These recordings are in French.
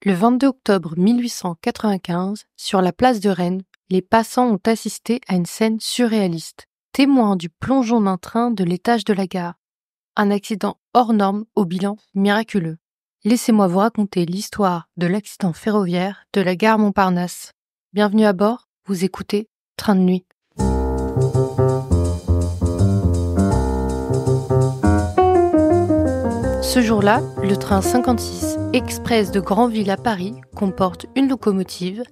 Le 22 octobre 1895, sur la place de Rennes, les passants ont assisté à une scène surréaliste, témoins du plongeon d'un train de l'étage de la gare. Un accident hors norme au bilan miraculeux. Laissez-moi vous raconter l'histoire de l'accident ferroviaire de la gare Montparnasse. Bienvenue à bord, vous écoutez Train de nuit. Ce jour-là, le train 56 express de Granville à Paris comporte une locomotive,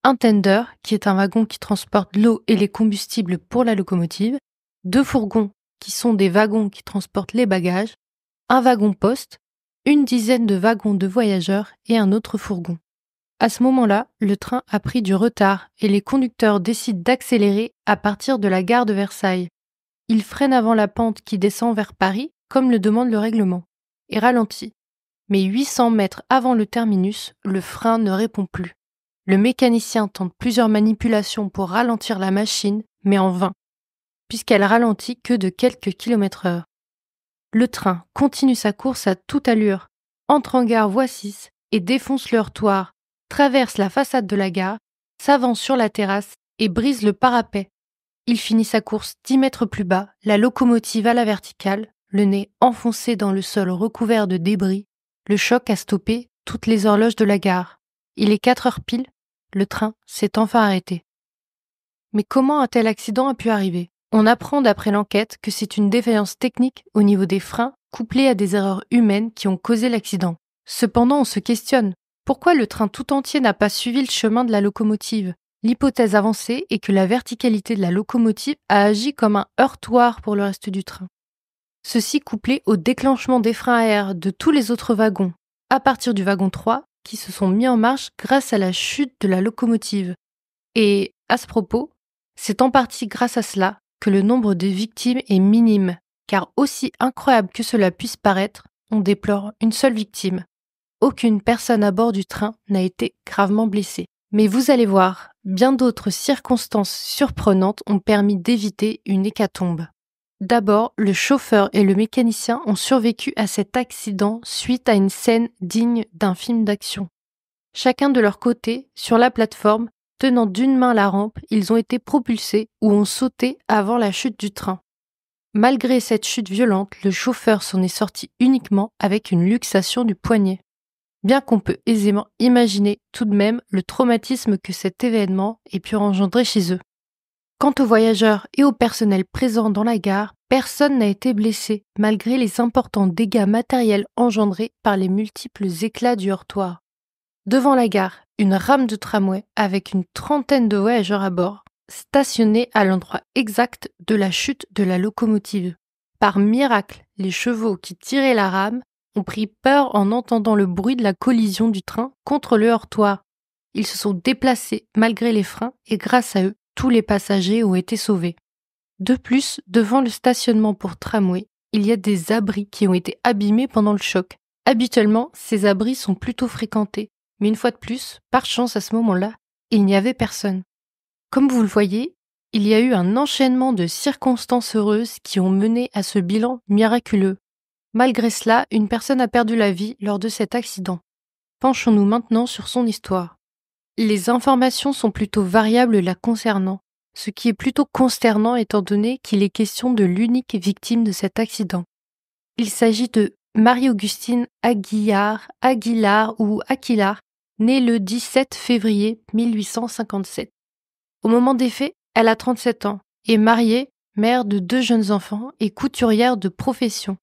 un tender qui est un wagon qui transporte l'eau et les combustibles pour la locomotive, 2 fourgons qui sont des wagons qui transportent les bagages, un wagon poste, une dizaine de wagons de voyageurs et un autre fourgon. À ce moment-là, le train a pris du retard et les conducteurs décident d'accélérer à partir de la gare de Versailles. Ils freinent avant la pente qui descend vers Paris, comme le demande le règlement, et ralentit. Mais 800 mètres avant le terminus, le frein ne répond plus. Le mécanicien tente plusieurs manipulations pour ralentir la machine, mais en vain, puisqu'elle ralentit que de quelques kilomètres/heure. Le train continue sa course à toute allure, entre en gare voie 6 et défonce le heurtoir, traverse la façade de la gare, s'avance sur la terrasse et brise le parapet. Il finit sa course 10 mètres plus bas, la locomotive à la verticale, le nez enfoncé dans le sol recouvert de débris. Le choc a stoppé toutes les horloges de la gare. Il est 4 heures pile, le train s'est enfin arrêté. Mais comment un tel accident a pu arriver ? On apprend d'après l'enquête que c'est une défaillance technique au niveau des freins couplée à des erreurs humaines qui ont causé l'accident. Cependant, on se questionne. Pourquoi le train tout entier n'a pas suivi le chemin de la locomotive ? L'hypothèse avancée est que la verticalité de la locomotive a agi comme un heurtoir pour le reste du train. Ceci couplé au déclenchement des freins à air de tous les autres wagons, à partir du wagon 3, qui se sont mis en marche grâce à la chute de la locomotive. Et, à ce propos, c'est en partie grâce à cela que le nombre de victimes est minime, car aussi incroyable que cela puisse paraître, on déplore une seule victime. Aucune personne à bord du train n'a été gravement blessée. Mais vous allez voir, bien d'autres circonstances surprenantes ont permis d'éviter une hécatombe. D'abord, le chauffeur et le mécanicien ont survécu à cet accident suite à une scène digne d'un film d'action. Chacun de leur côté, sur la plateforme, tenant d'une main la rampe, ils ont été propulsés ou ont sauté avant la chute du train. Malgré cette chute violente, le chauffeur s'en est sorti uniquement avec une luxation du poignet. Bien qu'on peut aisément imaginer tout de même le traumatisme que cet événement ait pu engendrer chez eux. Quant aux voyageurs et au personnel présent dans la gare, personne n'a été blessé, malgré les importants dégâts matériels engendrés par les multiples éclats du heurtoir. Devant la gare, une rame de tramway avec une trentaine de voyageurs à bord, stationnés à l'endroit exact de la chute de la locomotive. Par miracle, les chevaux qui tiraient la rame ont pris peur en entendant le bruit de la collision du train contre le heurtoir. Ils se sont déplacés malgré les freins et grâce à eux, tous les passagers ont été sauvés. De plus, devant le stationnement pour tramway, il y a des abris qui ont été abîmés pendant le choc. Habituellement, ces abris sont plutôt fréquentés, mais une fois de plus, par chance à ce moment-là, il n'y avait personne. Comme vous le voyez, il y a eu un enchaînement de circonstances heureuses qui ont mené à ce bilan miraculeux. Malgré cela, une personne a perdu la vie lors de cet accident. Penchons-nous maintenant sur son histoire. Les informations sont plutôt variables la concernant, ce qui est plutôt consternant étant donné qu'il est question de l'unique victime de cet accident. Il s'agit de Marie-Augustine Aguilar ou Aquilar, née le 17 février 1857. Au moment des faits, elle a 37 ans, est mariée, mère de 2 jeunes enfants et couturière de profession.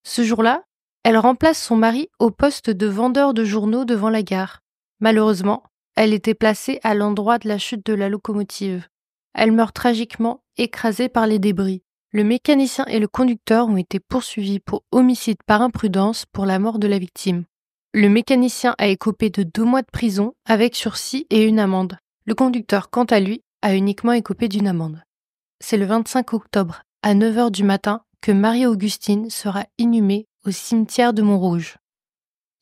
Ce jour-là, elle remplace son mari au poste de vendeur de journaux devant la gare. Malheureusement, elle était placée à l'endroit de la chute de la locomotive. Elle meurt tragiquement, écrasée par les débris. Le mécanicien et le conducteur ont été poursuivis pour homicide par imprudence pour la mort de la victime. Le mécanicien a écopé de 2 mois de prison avec sursis et une amende. Le conducteur, quant à lui, a uniquement écopé d'une amende. C'est le 25 octobre, à 9 heures du matin, que Marie-Augustine sera inhumée au cimetière de Montrouge.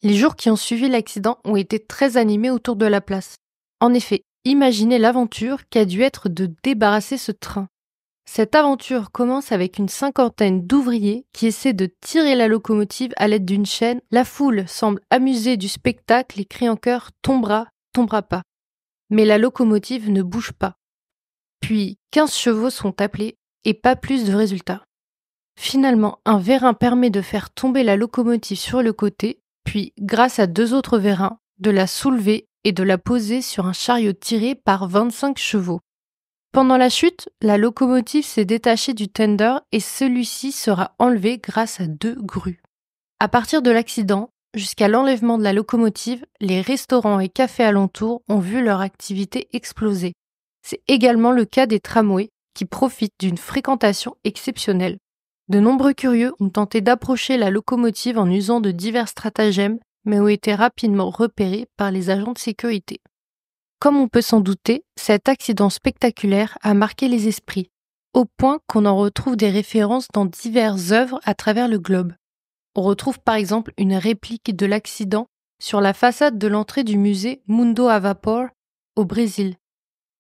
Les jours qui ont suivi l'accident ont été très animés autour de la place. En effet, imaginez l'aventure qu'a dû être de débarrasser ce train. Cette aventure commence avec une cinquantaine d'ouvriers qui essaient de tirer la locomotive à l'aide d'une chaîne. La foule semble amusée du spectacle et crie en chœur « Tombera, tombera pas ». Mais la locomotive ne bouge pas. Puis 15 chevaux sont appelés et pas plus de résultats. Finalement, un vérin permet de faire tomber la locomotive sur le côté, puis, grâce à 2 autres vérins, de la soulever et de la poser sur un chariot tiré par 25 chevaux. Pendant la chute, la locomotive s'est détachée du tender et celui-ci sera enlevé grâce à 2 grues. À partir de l'accident, jusqu'à l'enlèvement de la locomotive, les restaurants et cafés alentours ont vu leur activité exploser. C'est également le cas des tramways qui profitent d'une fréquentation exceptionnelle. De nombreux curieux ont tenté d'approcher la locomotive en usant de divers stratagèmes, mais ont été rapidement repérés par les agents de sécurité. Comme on peut s'en douter, cet accident spectaculaire a marqué les esprits, au point qu'on en retrouve des références dans diverses œuvres à travers le globe. On retrouve par exemple une réplique de l'accident sur la façade de l'entrée du musée Mundo a Vapor au Brésil.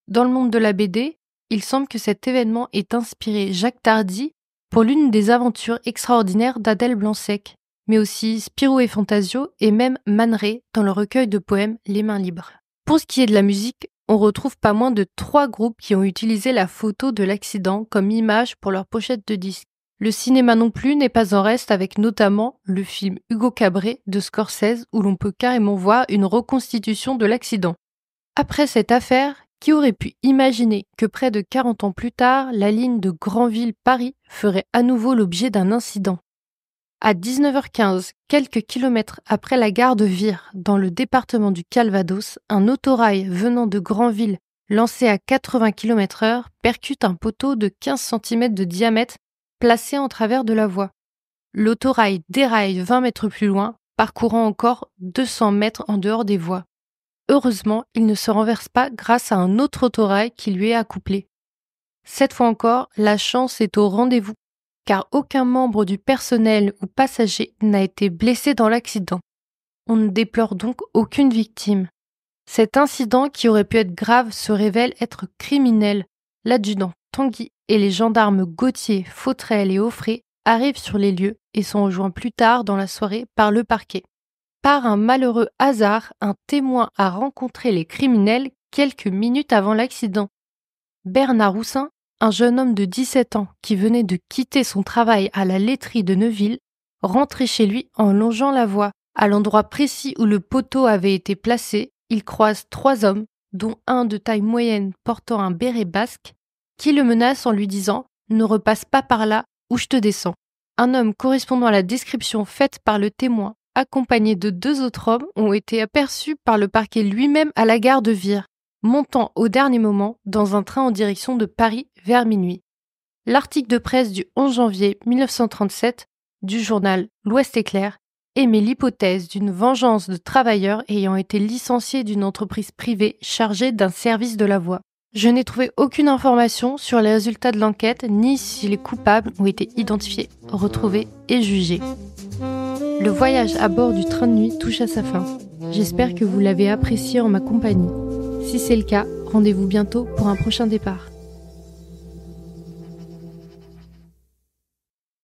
Dans le monde de la BD, il semble que cet événement ait inspiré Jacques Tardy pour l'une des aventures extraordinaires d'Adèle Blanc-Sec, mais aussi Spirou et Fantasio et même Man Ray dans le recueil de poèmes Les Mains Libres. Pour ce qui est de la musique, on retrouve pas moins de 3 groupes qui ont utilisé la photo de l'accident comme image pour leur pochette de disque. Le cinéma non plus n'est pas en reste avec notamment le film Hugo Cabret de Scorsese où l'on peut carrément voir une reconstitution de l'accident. Après cette affaire, qui aurait pu imaginer que près de 40 ans plus tard, la ligne de Granville-Paris ferait à nouveau l'objet d'un incident? À 19h15, quelques kilomètres après la gare de Vire, dans le département du Calvados, un autorail venant de Granville, lancé à 80 km/h, percute un poteau de 15 cm de diamètre placé en travers de la voie. L'autorail déraille 20 mètres plus loin, parcourant encore 200 mètres en dehors des voies. Heureusement, il ne se renverse pas grâce à un autre autorail qui lui est accouplé. Cette fois encore, la chance est au rendez-vous, car aucun membre du personnel ou passager n'a été blessé dans l'accident. On ne déplore donc aucune victime. Cet incident qui aurait pu être grave se révèle être criminel. L'adjudant Tanguy et les gendarmes Gauthier, Fautrel et Offray arrivent sur les lieux et sont rejoints plus tard dans la soirée par le parquet. Par un malheureux hasard, un témoin a rencontré les criminels quelques minutes avant l'accident. Bernard Roussin, un jeune homme de 17 ans qui venait de quitter son travail à la laiterie de Neuville, rentrait chez lui en longeant la voie. À l'endroit précis où le poteau avait été placé, il croise 3 hommes, dont un de taille moyenne portant un béret basque, qui le menacent en lui disant « Ne repasse pas par là ou je te descends ». Un homme correspondant à la description faite par le témoin, accompagné de 2 autres hommes, ont été aperçus par le parquet lui-même à la gare de Vire, montant au dernier moment dans un train en direction de Paris vers minuit. L'article de presse du 11 janvier 1937 du journal L'Ouest éclair émet l'hypothèse d'une vengeance de travailleurs ayant été licenciés d'une entreprise privée chargée d'un service de la voie. Je n'ai trouvé aucune information sur les résultats de l'enquête ni si les coupables ont été identifiés, retrouvés et jugés. Le voyage à bord du train de nuit touche à sa fin. J'espère que vous l'avez apprécié en ma compagnie. Si c'est le cas, rendez-vous bientôt pour un prochain départ.